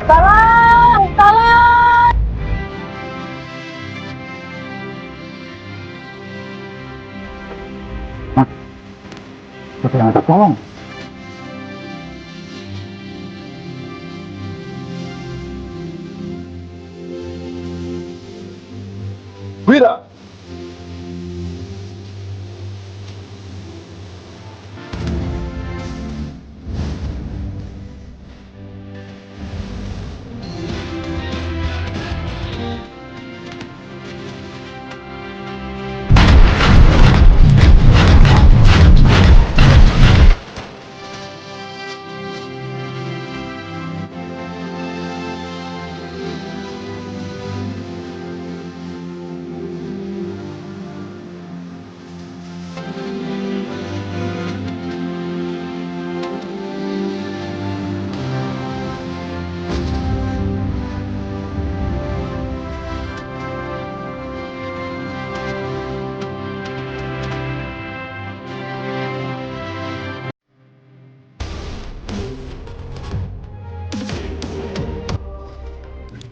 Tolong, tolong. Siapa yang minta tolong? Wira!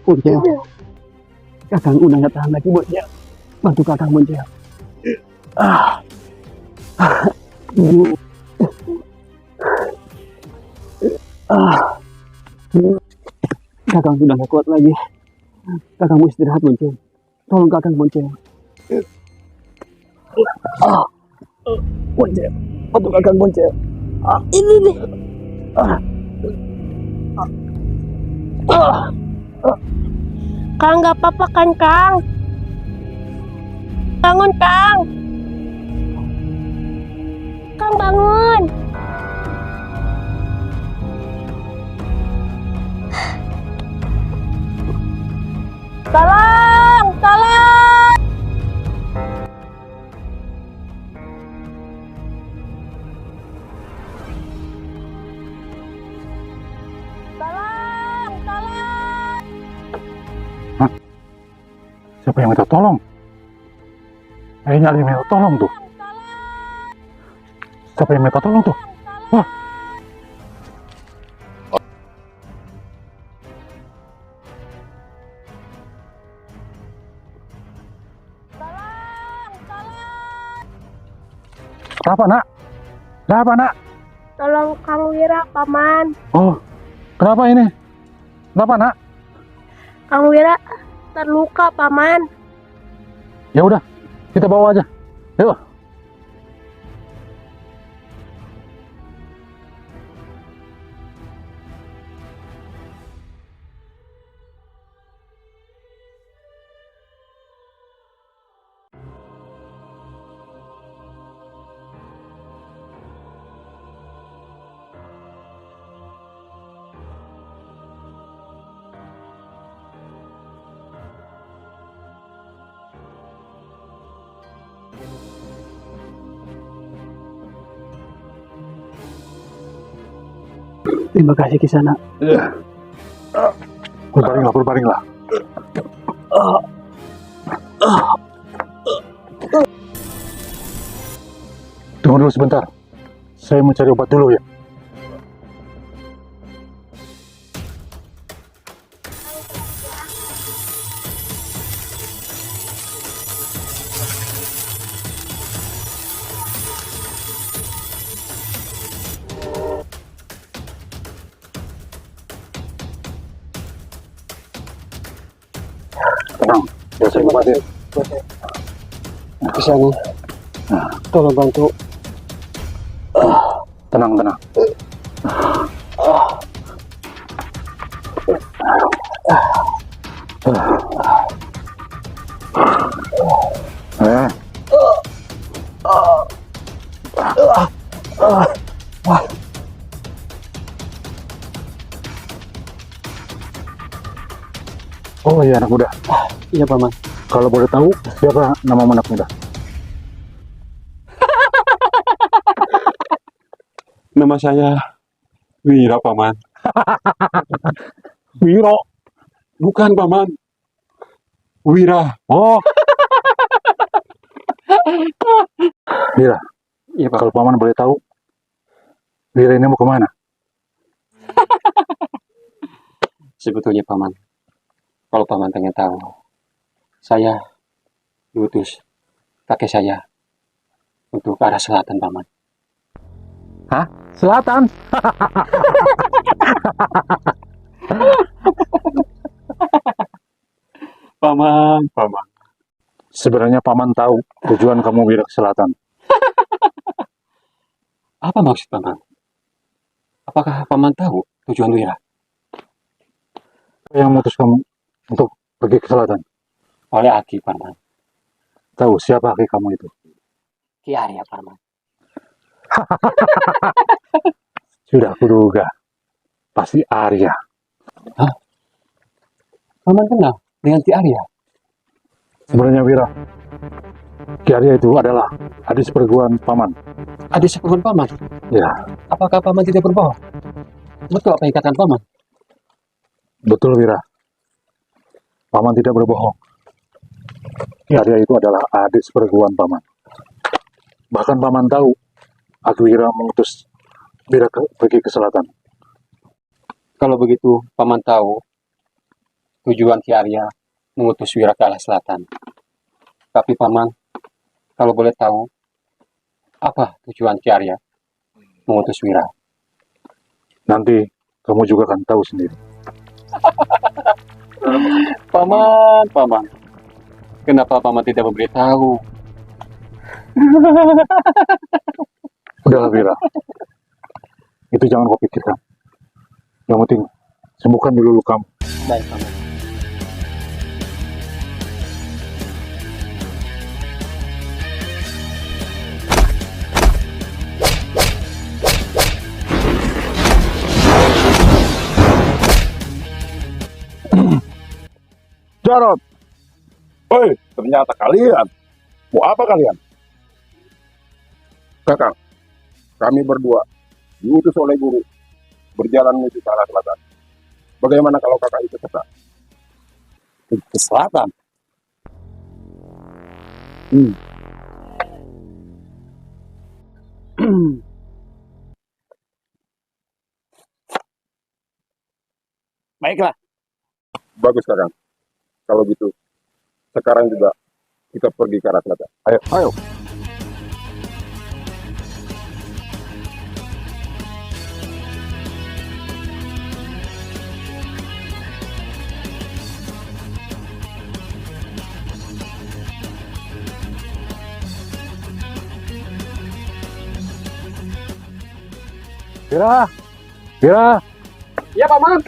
Boncel, kakang udah nggak tahan lagi Boncel, bantu kakang Boncel. Ibu. Kakang sudah nggak kuat lagi, kakang mau istirahat Boncel, tolong kakang Boncel. Boncel, bantu kakang Boncel. Ini nih. Kang, nggak apa-apa kan, Kang? Bangun, Kang. Kang, bangun. Tolong, tolong. Tolong, tolong. Siapa yang minta tolong? Kayaknya ada yang minta tolong tuh. Siapa yang minta tolong tuh? Wah, Tolong, tolong. kenapa nak? Kenapa nak? Tolong Kang Wira, Paman. Oh, kenapa ini? Kenapa nak? Kang Wira terluka, Paman. Ya udah, kita bawa aja. Yuk. Terima kasih Kisana. Berbaringlah, berbaringlah. Tunggu dulu sebentar. Saya mau cari obat dulu ya. Tenang, biar saya obatin. Kisana, tolong bantu. Tenang, tenang. Eh, oh iya anak muda. Iya Paman. Kalau boleh tahu siapa nama anak muda? Nama saya Wira, Paman. Wiro. Bukan, Paman. Wira. Oh. Wira. Iya Pak. Kalau paman boleh tahu, Wira ini mau kemana? Sebetulnya paman, kalau paman pengen tahu, saya diutus kakek saya untuk ke arah selatan paman. Selatan. Paman. Sebenarnya paman tahu tujuan kamu Wira ke selatan. Apa maksud paman? Apakah paman tahu tujuan Wira? Yang memutus kamu untuk pergi ke selatan. Oleh Aki paman. Tahu siapa kakek kamu itu? Ki Arya paman. Sudah kuduga. Pasti Arya. Paman kenal dengan Ki Arya? Sebenarnya Wira, Ki Arya itu adalah adik seperguruan paman. Adik sepupu paman. Ya, Apakah paman tidak berbohong? Betul apa yang dikatakan paman? betul Wira. Paman tidak berbohong. Ki Arya itu adalah adik seperguruan paman. Bahkan paman tahu, aku Wira mengutus Wira pergi ke selatan. Kalau begitu, paman tahu tujuan Ki Arya mengutus Wira ke arah selatan. Tapi paman, kalau boleh tahu, apa tujuan Ki Arya mengutus Wira? Nanti kamu juga akan tahu sendiri. Paman. Kenapa paman tidak memberitahu? Udahlah Wira. Itu jangan kau pikirkan. Yang penting, sembuhkan dulu lukamu. Baik, paman. Jarot. Oi, ternyata kalian. Mau apa kalian? Kakak, kami berdua diutus oleh guru berjalan menuju ke arah selatan. Bagaimana kalau kakak ikut serta? Ke selatan? Baiklah. Bagus kakak. Kalau gitu, sekarang juga kita pergi ke arah selatan. Ayo. Wira! Wira! Ya, paman.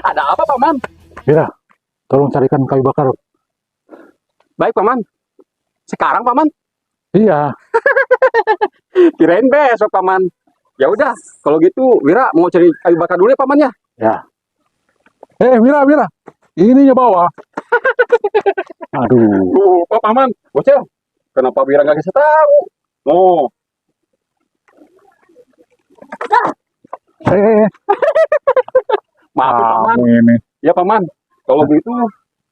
Ada apa, paman? Wira! Tolong carikan kayu bakar. Baik, paman. Sekarang, paman. Iya. Kirain besok, paman. Ya udah, kalau gitu Wira mau cari kayu bakar dulu ya, paman ya. Ya. Wira! Ininya bawa. Aduh. Lupa, paman. Bocil, kenapa Wira nggak kasih tahu? Oh, maaf ya, paman. Kamu ini. Ya, paman. Kalau begitu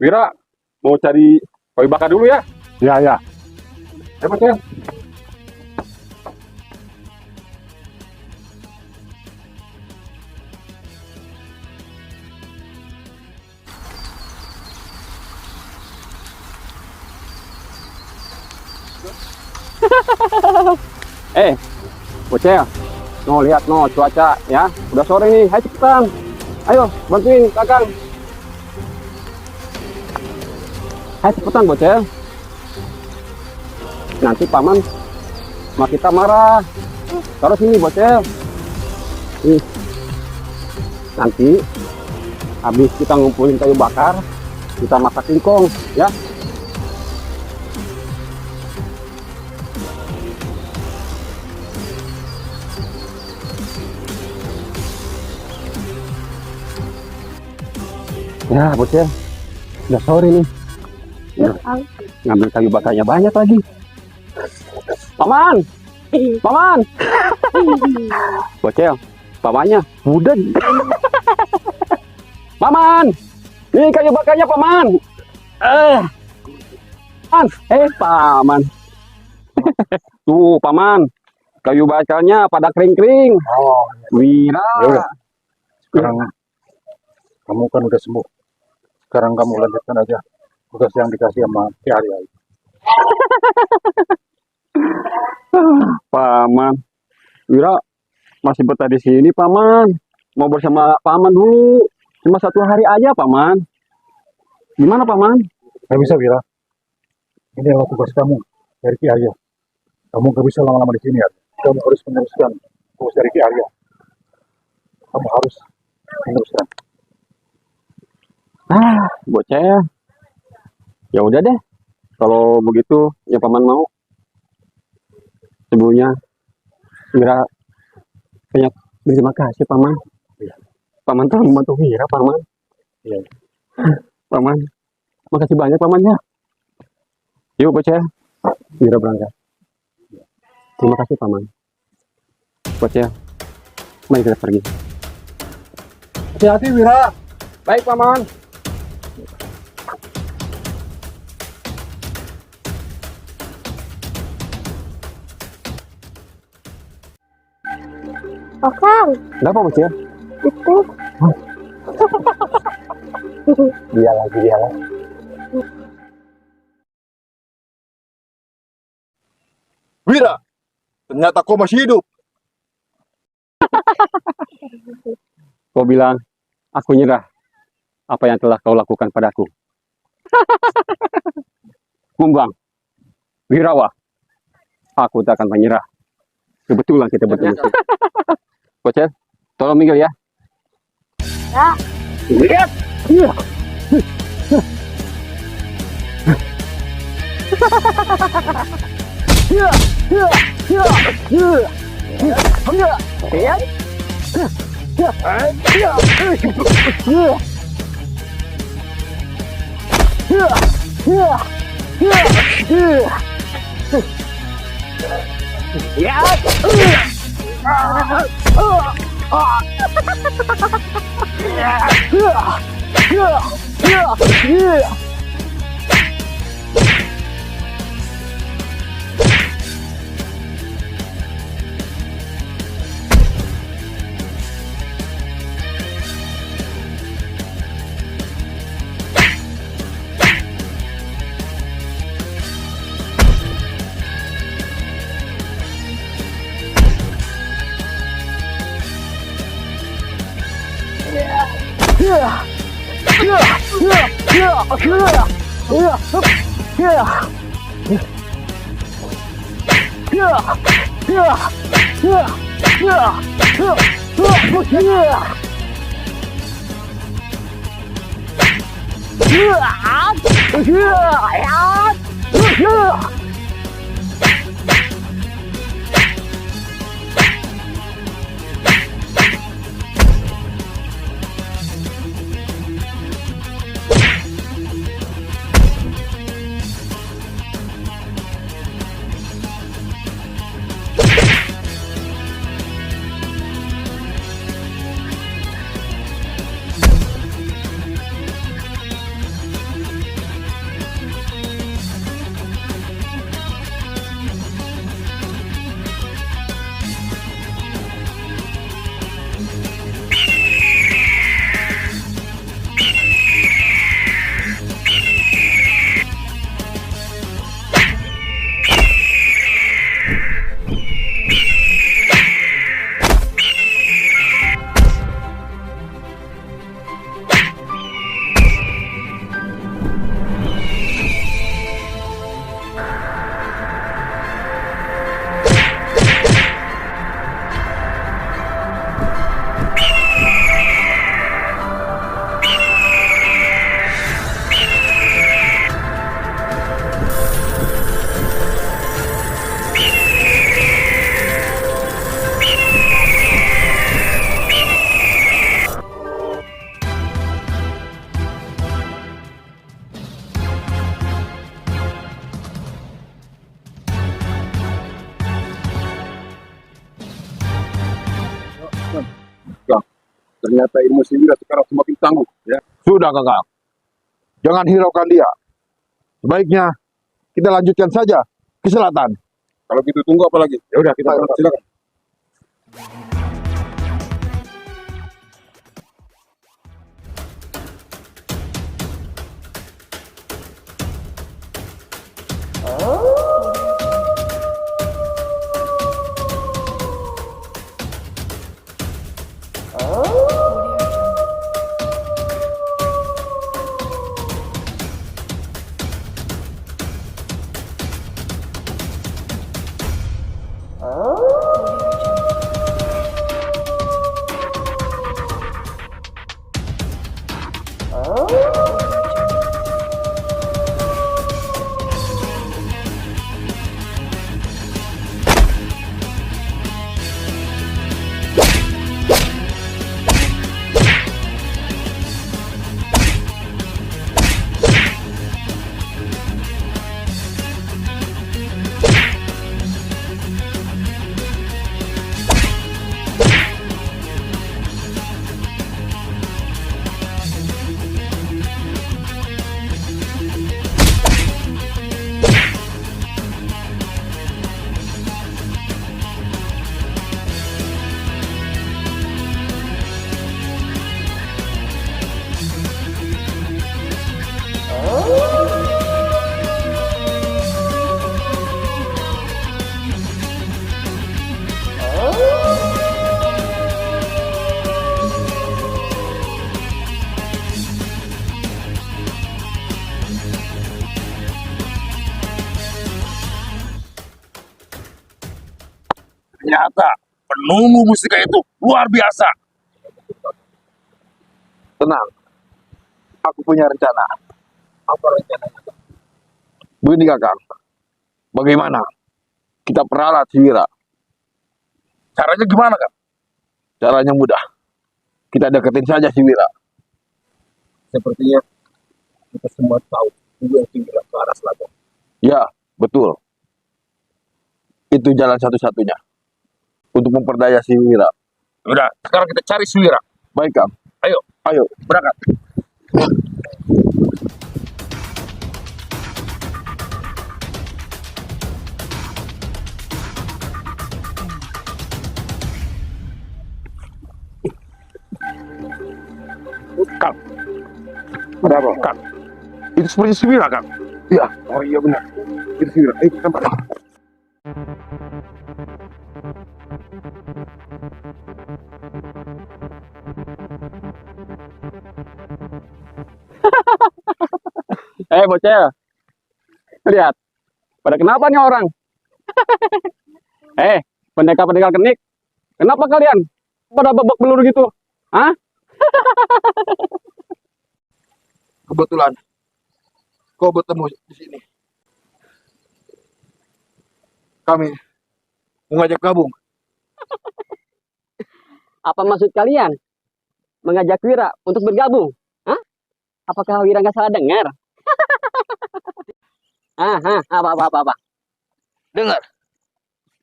Wira mau cari kayu bakar dulu ya. Ya. Ya, Bocil. Bocil. No, lihat no cuaca ya. Udah sore nih. Hai cepetan. Ayo, bantuin Kakang. Hai cepetan, Bocil. Nanti paman sama kita marah. Taruh sini, Bocil. Nih. Nanti habis kita ngumpulin kayu bakar, kita masak singkong ya. Ya, Bocil. Udah sore nih. Ngambil kayu bakarnya banyak lagi. Paman! Paman! Bocil, pamannya udah. Paman! Ini kayu bakarnya, paman! Paman! Tuh, paman. Kayu bakarnya pada kering-kering. Oh, Wira. ya udah. Sekarang Kamu kan udah sembuh. Sekarang kamu lanjutkan aja tugas yang dikasih sama Ki Arya itu. Paman, Wira masih betah di sini, Paman. Mau bersama Paman dulu. Cuma 1 hari aja, Paman. Gimana, Paman? Gak bisa, Wira. Ini adalah tugas kamu dari Ki Arya. Kamu gak bisa lama-lama di sini, ya. Kamu harus meneruskan tugas dari Ki Arya. Kamu harus meneruskan. Bocah. Ya udah deh. Kalau begitu, ya Paman mau. Sebelumnya, Wira banyak berterima kasih, Paman. Paman telah membantu Wira, Paman. Iya. Paman, makasih banyak, Paman ya. Yuk, bocah. Wira berangkat. Terima kasih, Paman. Bocah, mari kita pergi. Hati-hati, Wira. Baik, Paman. Oh Kang, Kenapa, bocah? itu Dia lagi. Wira, ternyata kau masih hidup. Kau bilang, aku nyerah. Apa yang telah kau lakukan padaku? Kumbang, Wirawa, aku tak akan menyerah. Kebetulan kita bertemu. Bocah, tolong minggir ya. ya. Lihat. Iya. Ternyata ilmu si Wira sekarang semakin tangguh. Ya. Sudah, Kakak. Jangan hiraukan dia. Sebaiknya kita lanjutkan saja ke selatan. Kalau gitu tunggu apa lagi? Ya udah, kita Silakan. Ternyata penunggu mustika itu luar biasa. Tenang, aku punya rencana. Apa rencananya? Begini Kakang, bagaimana kita peralat si Wira? Caranya gimana Kak? Caranya mudah. Kita deketin saja si Wira. Sepertinya kita semua tahu tujuan si Wira ke arah selatan. Ya, betul. Itu jalan satu-satunya untuk memperdaya si Wira. Udah, sekarang kita cari si Wira. Baik, Kang. Ayo, berangkat. Kang, ada apa? Kang, itu seperti si Wira, Kang. Iya. Oh iya benar. Itu si Wira. Ayo, kita berangkat. Bocil. Lihat. Pada kenapa nih orang? Pendekar-pendekar kenik. Kenapa kalian pada babak belur gitu? Hah? Kebetulan kau bertemu di sini. Kami mengajak gabung. Apa maksud kalian? Mengajak Wira untuk bergabung? Hah? Apakah Wira nggak salah dengar? Apa? Dengar,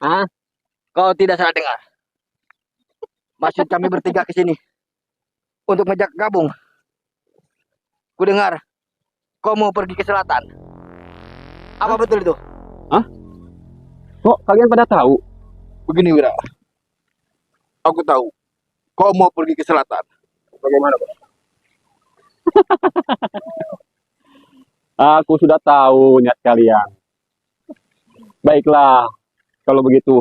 Ah, kau tidak salah dengar. Maksud kami bertiga ke sini untuk ngajak gabung. Ku dengar kau mau pergi ke selatan. Apa betul itu? kok kalian pada tahu? Begini Wira. Aku tahu kau mau pergi ke selatan. Bagaimana, Pak? Aku sudah tahu niat kalian. Baiklah, kalau begitu.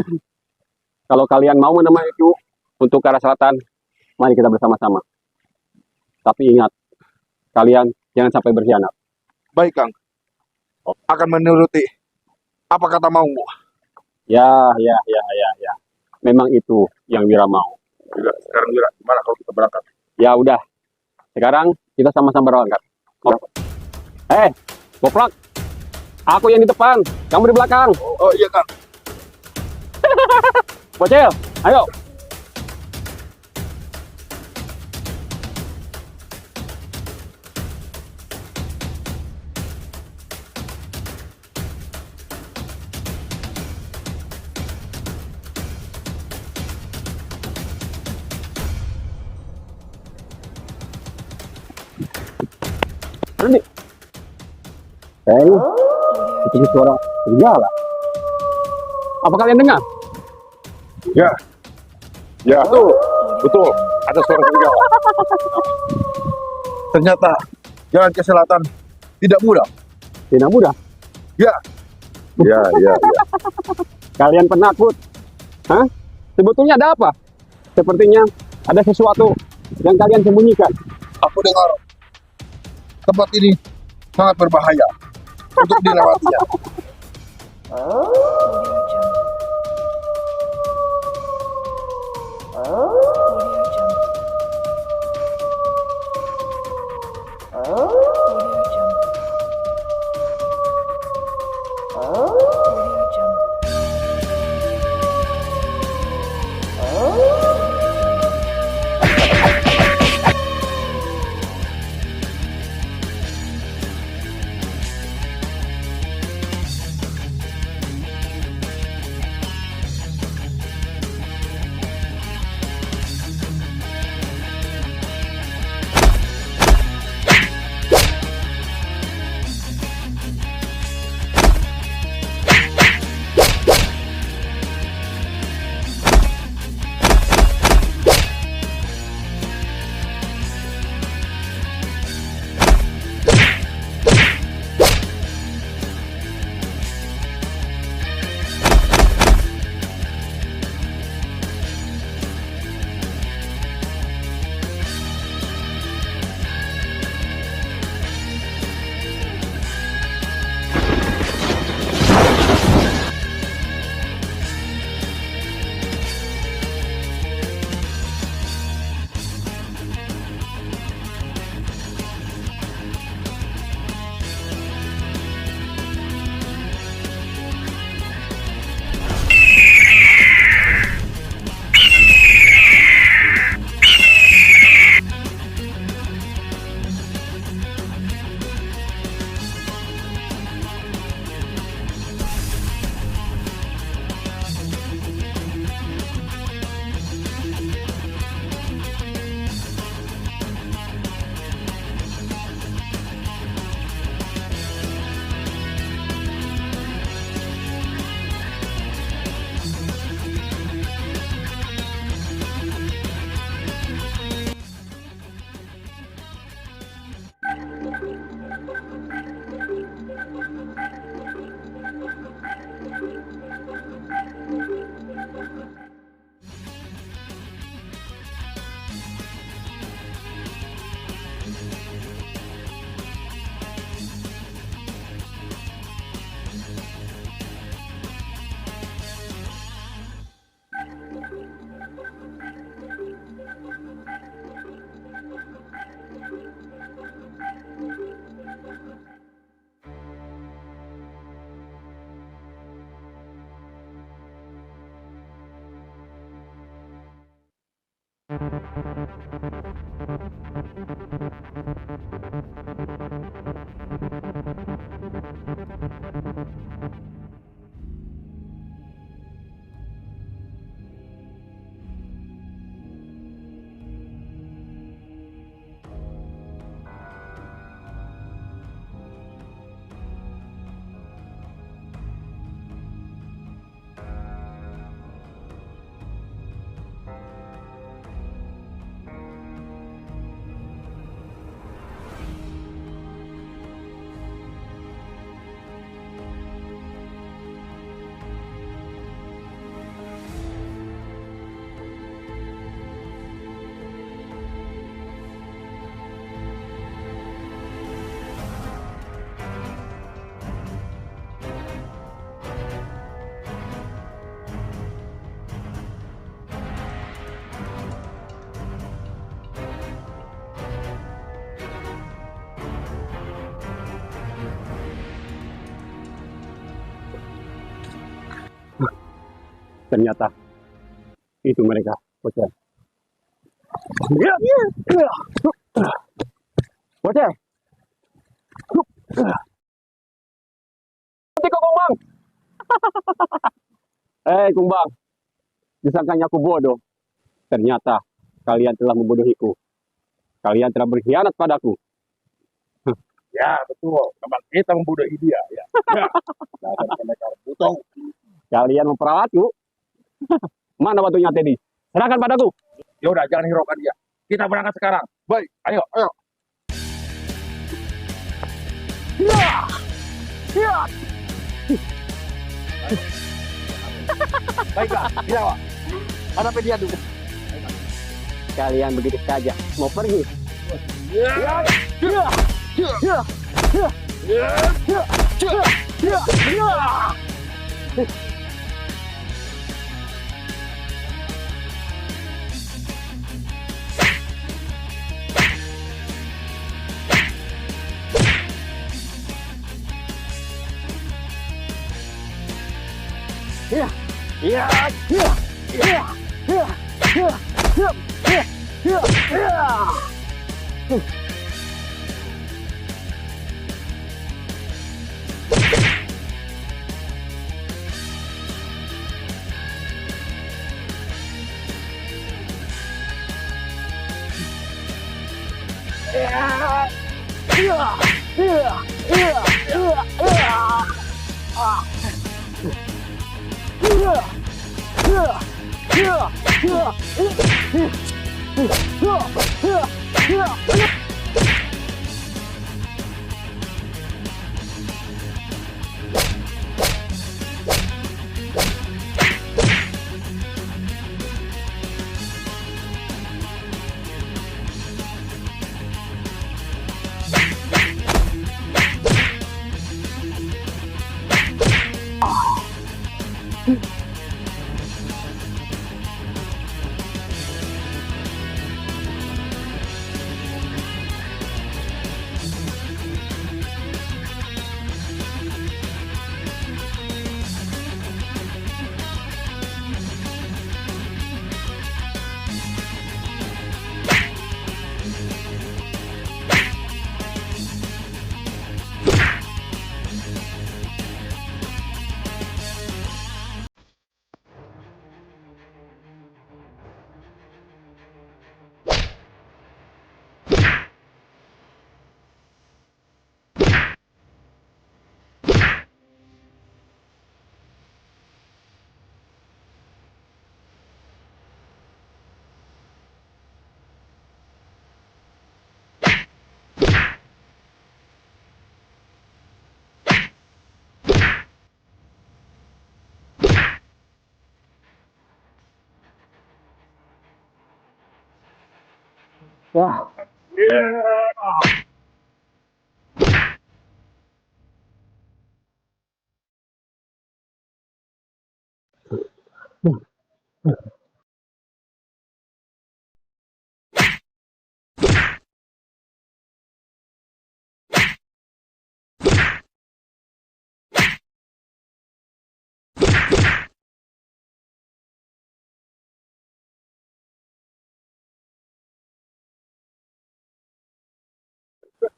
Kalau kalian mau menemani itu untuk ke arah selatan, mari kita bersama-sama. Tapi ingat, kalian jangan sampai berkhianat. Baik, Kang. Akan menuruti apa kata maumu. Ya. Memang itu yang Wira mau. Wira, sekarang Wira, gimana kalau kita berangkat? Ya udah. Sekarang kita sama-sama berangkat. Boplak. Aku yang di depan, kamu di belakang. Oh iya, Kang. Bocil, ayo. Nanti. Itu suara serigala. Apa kalian dengar? Ya, betul. Ada suara serigala. Ternyata jalan ke selatan tidak mudah. Tidak mudah. Ya. Kalian penakut. Hah? Sebetulnya ada apa? Sepertinya ada sesuatu yang kalian sembunyikan. Aku dengar tempat ini sangat berbahaya untuk dilewatinya. Ternyata itu mereka, Bocah. Bocah. Nanti kok Kumbang. Kumbang. Disangkanya aku bodoh. Ternyata kalian telah membodohiku. Kalian telah berkhianat padaku. Ya, betul. Memang kita membodohi dia, ya. Butuh. Kalian memperalatku. Mana batunya tadi? Serahkan padaku. Ya udah, jangan hiraukan dia. Kita berangkat sekarang. Baik, ayo, ayo. Baiklah, Birawa. Hadapi dia dulu. Kalian begitu saja mau pergi. Wah,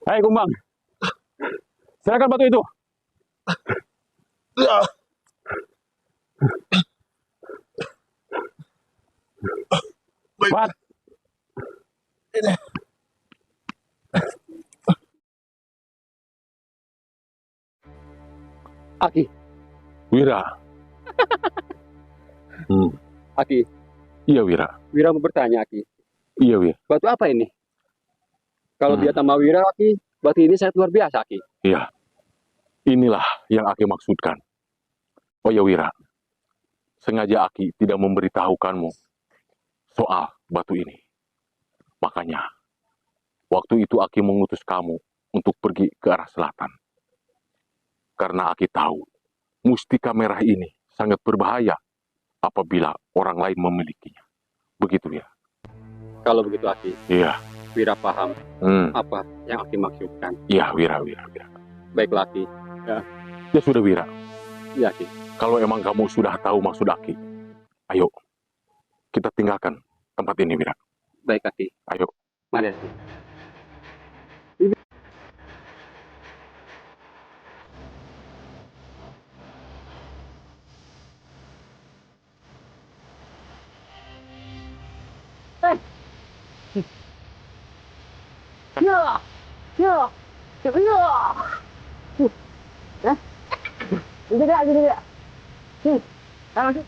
Hai Kumbang, serahkan batu itu. Cepat. Aki, Wira. Aki, Iya, Wira. Wira mau bertanya, Aki. Iya, Wira. Batu apa ini? Kalau Hmm. dia tambah Wira, Aki, batu ini sangat luar biasa, Aki. Iya. Inilah yang Aki maksudkan. Oh ya, Wira. Sengaja Aki tidak memberitahukanmu soal batu ini. Makanya, waktu itu Aki mengutus kamu untuk pergi ke arah selatan. Karena Aki tahu, mustika merah ini sangat berbahaya apabila orang lain memilikinya. Begitu ya? Kalau begitu, Aki, Iya. Wira paham Hmm. apa yang Aki maksudkan. Iya, Wira. Baiklah, Aki. Ya sudah, Wira. Ya, Aki. Kalau emang kamu sudah tahu maksud Aki, ayo, kita tinggalkan tempat ini, Wira. Baik, Aki. Ayo. Mari, Aki. Ya, ya, ya. Hah? Gini gak? Sekarang sih.